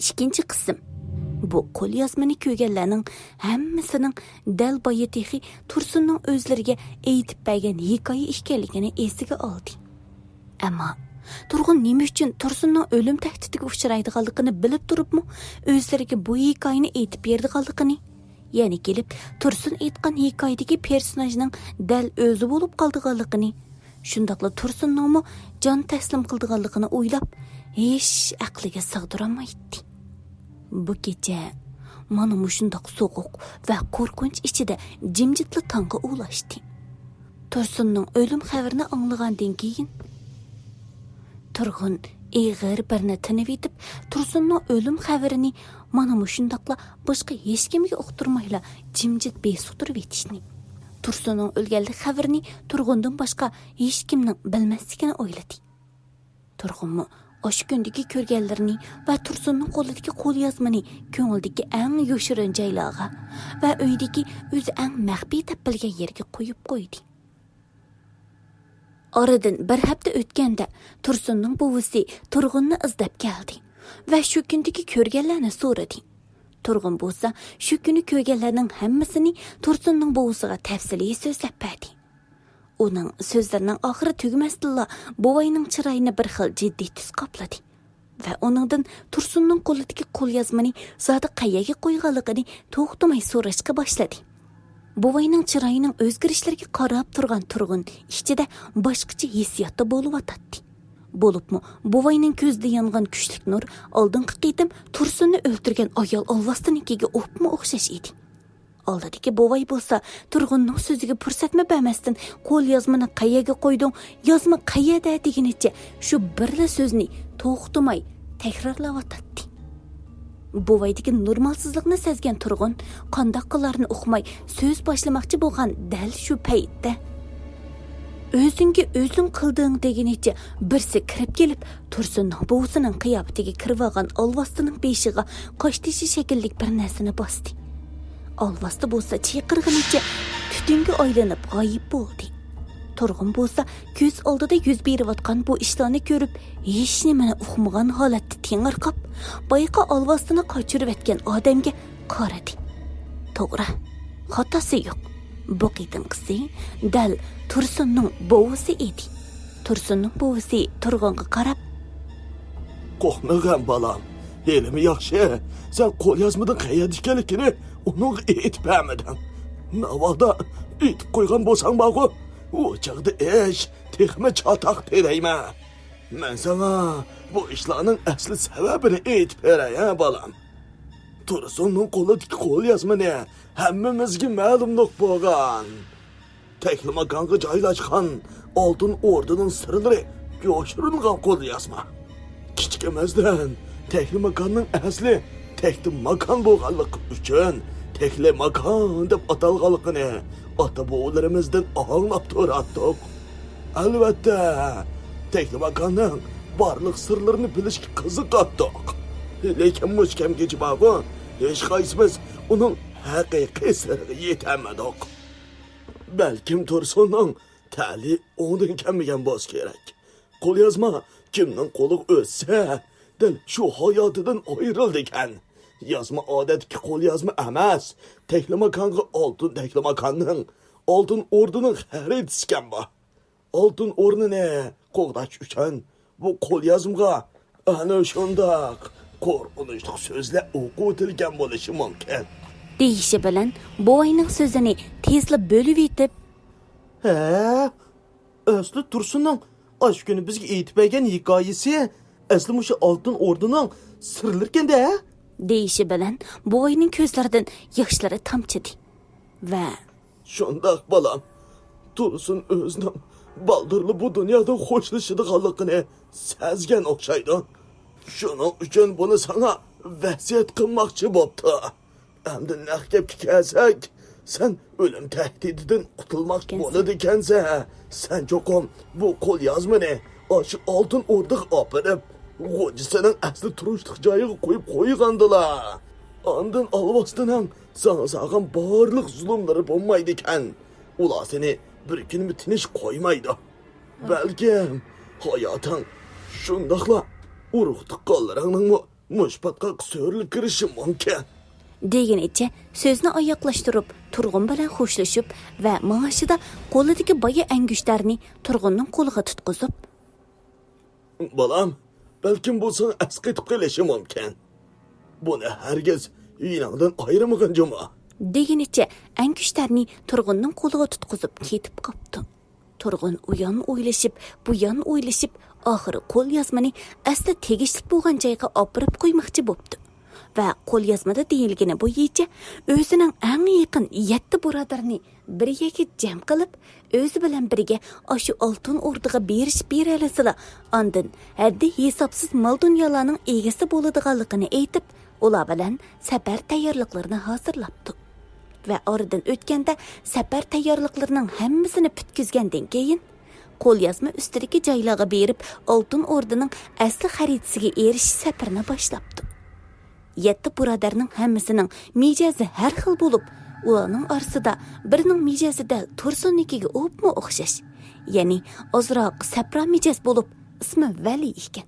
İkinci qism. Bu qo'l yozmani ko'rganlarning hammasining dal boyatixi Tursunning o'zlariga aytib bergan hikoya ekanligini esiga oldi. Ammo Turg'un nima uchun Tursunning o'lim tahdidiga uchraydiganligini bilib turibmi, o'zlariga bu hikoyani aytib berdiganligini, ya'ni kelib Tursun aytgan hikoyadagi personajning dal o'zi bo'lib qoldiganligini, shundaqla Tursunning jon taslim qildiganligini o'ylab, hech aqliga sig'dirolmaydi. Bu kecha mana mushundoq so'g'uq va qo'rqinch ichida jimjitli tongga ulashdi. Tursunning o'lim xabarini anglagandan keyin Turg'un ig'ir birni tinib etib, Tursunning o'lim xabarini mana mushundoqla boshqa hech kimga uqtirmayla jimjit besuqtirib etishni. Tursunning o'lganlik xabarini Turg'undan boshqa hech kimning bilmasligini o'yladi. Turg'unmi o'sha kundagi ko'rganlarini va Tursunning qo'lidagi qo'l yozmani ko'ngildagi eng yoshirin joylarga va uydagi o'zi eng maxfiy topilgan yerga qo'yib qo'ydi. Oradan bir hafta o'tganda Tursunning buvisi Turg'unni izlab keldi va shu kundagi ko'rganlarni so'radi. Turg'un bo'lsa, shu kuni ko'rganlarning hammasini Tursunning buvisiga tafsiliy so'zlab berdi. Uning so'zlarining oxiri tugmasdilla buvayning chiroyini bir xil jiddiy tus qopladi va uningdan Tursunning qo'lidagi qo'lyozmani zodi qayerga qo'yganligini to'xtamay so'rashga boshladi. Buvayning chiroyining o'zgarishlariga qarab turgan Turg'un ichida boshqacha hissiyotda bo'lib o'tadi. Bo'libmi, buvayning ko'zida yongan kuchli nur oldingi qitim Tursunni o'ldirgan ayol olvastinikiga o'pma o'xshash edi. Oldidagi buvay bo'lsa, Turg'unning so'ziga fursatma bermasdan qo'l yozmani qayerga qo'yding, yozma qayerda degunicha shu birla so'zni to'xtamay takrorlab o'tadi. Buvaydagi normalsizlikni sezgan Turg'un qandoq qilarini uqmay so'z boshlamoqchi bo'lgan dal shu paytda o'zingga o'zing qilding degunicha birsi kirib kelib Tursunning buvisining qiyofatiga kirib olgan olvastining beshiga qo'shtishi shakllik bir narsani bosdi. Olvasti bo'lsa chiyqirg'inicha tutunga aylanib g'oyib bo'ldi. Turg'un bo'lsa ko'z oldida yuz berayotgan bu ishlarni ko'rib hech nimani uqmagan holatda tengirqab, boyqa olvastini qochirib etgan odamga qaradi. To'g'ri, xatosi yo'q. Bu qitimqisi dal Tursunning buvisi edi. Tursunning buvisi Turg'unga qarab, "Qo'rqmagan bolam, elimi yaxshi. Sen qo'l yozmading qayerda ekanligini uning aytib bermading. Navoda aytib qo'ygan bo'lsang bog'u, u chaqda ish texma chatoq terayma. Men sana bu ishlarning asli sababini aytib beray, bolam. Tursunning qo'lidagi qo'l yozmani hammamizga ma'lumlik bo'lgan. Teklimakonga joylashgan oltin o'rdaning sirlari yoshirilgan qo'l yozma. Kichkimizdan Teklimakonning asli Teklimakon bo'lganligi uchun Teklimakon deb atalganligini ota-bobolarimizdan anglab turardik. Albatta, Teklimakonning barliq sirlarini bilishga qiziqardik. Lekin mushkamgacha bog'u hech qaysimiz uning haqiqiy siriga yetamadik. Balkim Tursunning ta'li o'ndan kamigan bo'lishi kerak. Qo'lyozma kimning qo'li o'ssa, dil shu hayotidan ayrildi ekan. Yozma odatdagi qo'lyozma emas, Teklimakonga oltin Teklimakonning oltin o'rnining xaridasi ekan bu. Oltin o'rnini qo'g'dash uchun bu qo'lyozmaga ana shundoq qo'rqinchli so'zlar o'qitilgan bo'lishi mumkin. deyishi bilan buvayning so'zini tezlab bo'lib etib, asli Tursunning osh kuni bizga aytib bergan hikoyasi asli mushu oltin o'rnining sirlarikan-da, deyishi bilan buvayning ko'zlaridan yoshlari tomchidi va Shundoq bolam, Tursun o'zining baldirli bu dunyodan xo'shlashadiganligini sezgan o'xshaydi. Shuning uchun buni sana vasiyat qilmoqchi bo'pti. Endi naq gapga kelsak, sen o'lim tahdididan qutulmoqchi bo'ladi ekansan. Sen cho'qim bu qo'l yozmani o'sha oltin o'rdiq opirib, g'ojisining asli turishlik joyiga qo'yib qo'ygandilar. Ondan olvosdan sana sağın barliq zulümleri bo'lmaydi ekan. Ular seni bir kunmi tinish qo'ymaydi. Balkim hayoting shundoqla urug' tuqqanlaringning mushbatqa so'rilib kirishi mumkin. Degenicha so'zni oyoqlashtirib, Turg'un bilan xo'shlashib va ma'ashida qo'lidagi boya angushtarni Turg'unning qo'liga tutqizib, Balam, balkim bu sana asqitib qilishi mumkin. Buni hargiz yinangdan ayirmagan juma. degenicha angushtarni Turg'unning qo'liga tutqizib ketib qopti. Turg'un u yon o'ylashib, bu yon o'ylashib, oxiri qo'l yozmani asli tegishli bo'lgan joyga opirib qo'ymoqchi bo'pti. Va qo'l yozmada deyilgani bo'yicha o'zining eng yaqin 7 birodarni bir yerga jam qilib, o'zi bilan birga shu oltin o'rdiga berish-beralasila, ondan haddi hisobsiz mol dunyolarning egasi bo'ladiganligini aytib, ular bilan safar tayyorliklarini hozirlabdi. Va oradan o'tganda safar tayyorliklarining hammasini bitkizgandan keyin qo'l yozma ustidagi joylarga berib, oltin o'rdining asli xaritasiga erishish safarini boshlabdi. 7 birodarning hammasining mijozi har xil bo'lib, ularning orasida birining mijozida Tursunnikiga o'pmi o'xshash, ya'ni ozroq sapra mijoz bo'lib, ismi Vali ekan.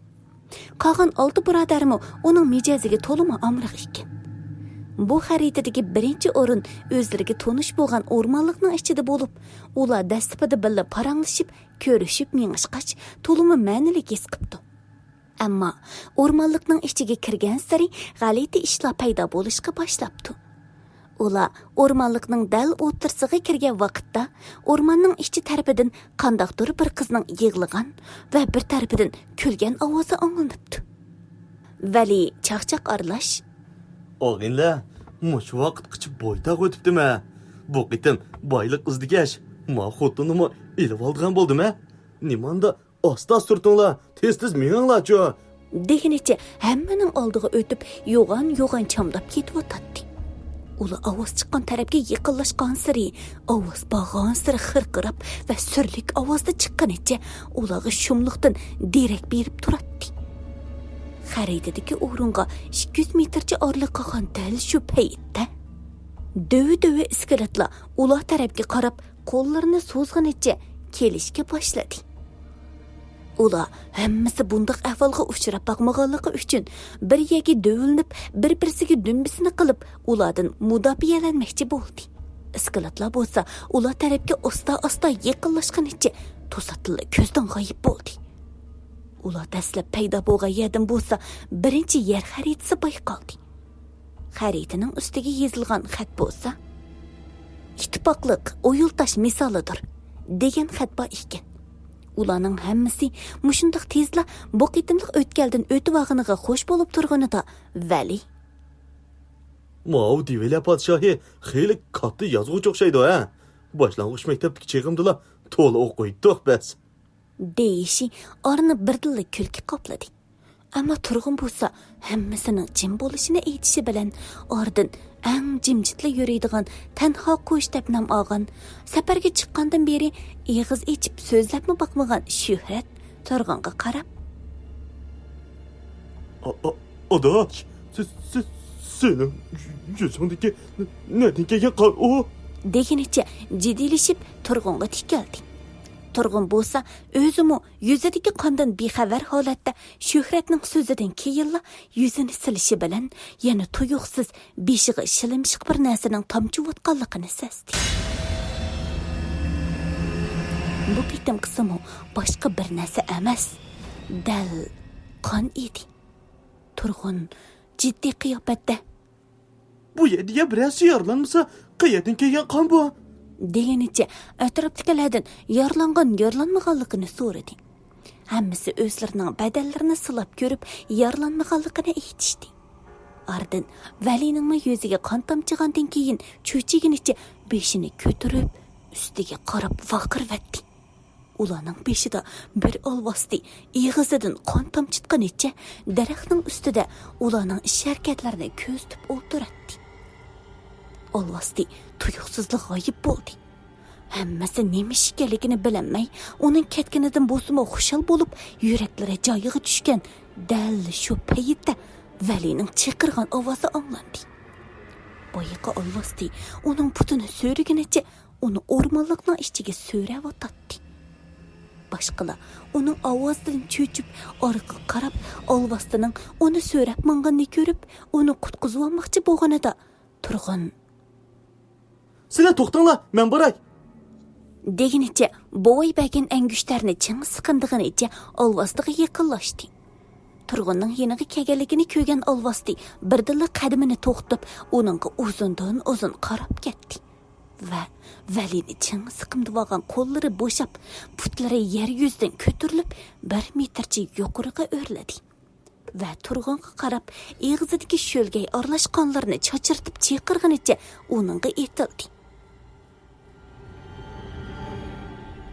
Qolgan 6 birodarmi uning mijoziga to'limi amriq ekan. Bu xaritadagi birinchi o'rin o'zlariga tonish bo'lgan o'rmonlikning ichida bo'lib, ular dastlabida birga paranglashib, ko'rishib mengishqach, to'limi ma'nilik his qildi. Ammo o'rmonlikning ichiga kirgan sari g'alati ishlar paydo bo'lishga boshlabdi. Ular o'rmonlikning dal o'tirsig'iga kirgan vaqtda o'rmonning ichi tarafidan qandaqdir bir qizning yig'lagan va bir tarafidan kulgan ovozi anglanibdi. Vali chaqchaq aralash, Og'inlar, mush vaqt qichib boytaq o'tibdimi? Bu qitim boylik izdigash, ma xotinimni ilib olgan bo'ldimi? Nimanda asta surtinglar, tez-tez menganglar-chu. degenicha hammaning oldiga o'tib, yo'g'on chamdab ketib o'tadi. Ular ovoz chiqqan tarafga yaqinlashgan sari, ovoz bag'on sari xirqirab va surlik ovozda chiqqanicha ularga shumliqdan derak berib turadi. Xaritadagi o'ringa 200 metrcha orliq qolgan dal shu paytda dövi iskeletlar ular tarafga qarab qo'llarini so'zganicha kelishga boshladi. Ular hammasi bundoq ahvolga uchrab boqmaganligi uchun bir yerga dövilinib, bir-birsiga dumbisini qilib, ulardan mudofiyalanmoqchi bo'ldi. Iskeletlar bo'lsa, ular tarafga asta-asta yaqinlashganicha to'satdan ko'zdan g'oyib bo'ldi. Ular dastlab paydo bo'lgan yerdan bo'lsa, birinchi yer xaritasi bayqaldi. Xaritaning ustiga yozilgan xat bo'lsa, ittifoqlik o'yiltash misolidir degan xat bor ekan. Ularning hammasi mushundaq tezla bu qitimliq o'tkaldan o'tib og'iniga xo'sh bo'lib turganida Vali Mao divela podshohi xeyli katta yozuvchi o'xshaydi, ha? Boshlang'ich maktabdagi cheg'imdilar to'la o'qiydi, bas. deyishi orni birdilla kulki qopladi. Ammo Turg'un bo'lsa, hammasining jim bo'lishini aytishi bilan ordan eng jimjitli yuradigan tanho qo'sh deb nom olgan, safarga chiqqandan beri eg'iz ichib so'zlabmi boqmagan Shuhrat Turg'unga qarab, Odash, sening yuzingdagi neden kelgan qon u? degenicha jiddiylasib Turg'unga tikildi. Turg'un bo'lsa, o'zimi yuzidagi qondan bexabar holatda Shuhratning so'zidan keyinla yuzini silishi bilan yana tuyuqsiz beshiga shilimshiq bir narsaning tomchilayotganligini sezdi. Bu qitim qismi boshqa bir narsa emas, dal qon edi. Turg'un jiddiy qiyofatda Bu yerga biroz yorlanmasa, qayerdan kelgan qon bu? deganicha atrofdagilardan yorlanmaganligini so'radi. Hammasi o'zlarining badallarini silab ko'rib, yorlanmaganligini aytishdi. Ardin Valining yuziga qon tomchigandan keyin cho'chiginicha beshini ko'tarib, ustiga qarab vaqirvatdi. Ularning beshida bir olvosdi ig'izidan qon tomchitganicha daraxtning ustida ularning ish harakatlarini ko'zitib o'tiradi. Olvosdi tuyuqsizlik g'oyib bo'ldi. Hammasi nima ishgaligini bilinmay, uning ketganidan bo'lsa xushal bo'lib, yuraklari joyiga tushgan dal shu paytda Valining chaqirgan ovozi anglandi. Boyiqa olvosdi uning putini so'rigunicha uni o'rmonlikning ichiga so'rab o'tadi. boshqalar uning ovozidan cho'chib orqa qarab olvastining uni so'rab manganini ko'rib uni qutqizib olmoqchi bo'lganida turg'un Sizlar to'xtanglar, men boray. deginicha bo'y bagan angushtarni ching siqindig'inicha olvastiga yaqinlashdi. Turg'unning yeniga kelganligini ko'rgan olvasti birdilla qadamini to'xtab uningga uzundan uzun qarab ketdi va valini ching siqimdib olgan qo'llari bo'shab putlari yer yuzidan ko'tarilib 1 metrcha yuqoriga o'rladi va turg'unga qarab eg'izidagi sho'lgay aralash qonlarini chochirtib chiyqirganicha uningga etildi.